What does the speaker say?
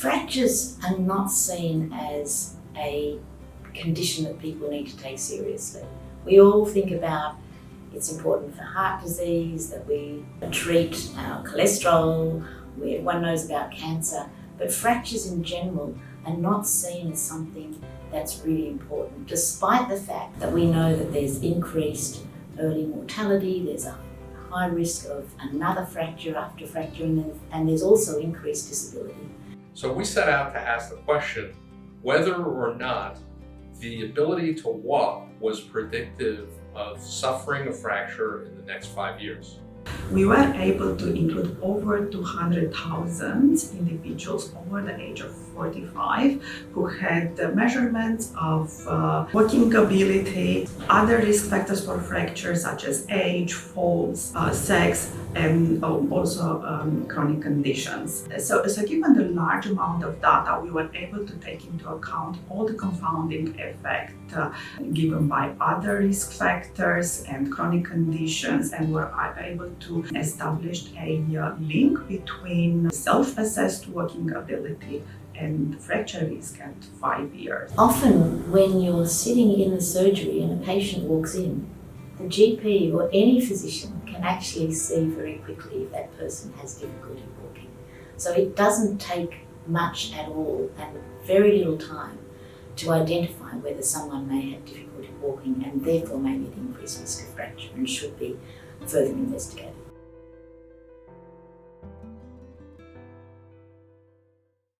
Fractures are not seen as a condition that people need to take seriously. We all think about it's important for heart disease, that we treat our cholesterol, everyone knows about cancer, but fractures in general are not seen as something that's really important, despite the fact that we know that there's increased early mortality, there's a high risk of another fracture after fracturing, and there's also increased disability. So we set out to ask the question whether or not the ability to walk was predictive of suffering a fracture in the next 5 years. We were able to include over 200,000 individuals over the age of 45 who had measurements of walking ability, other risk factors for fractures such as age, falls, sex, and also chronic conditions. So given the large amount of data, we were able to take into account all the confounding effect given by other risk factors and chronic conditions, and were able to establish a link between self-assessed walking ability and fracture risk at 5 years. Often when you're sitting in the surgery and a patient walks in, the GP or any physician can actually see very quickly if that person has difficulty walking. So it doesn't take much at all and very little time to identify whether someone may have difficulty walking and therefore may be at increased risk of fracture and should be further investigated.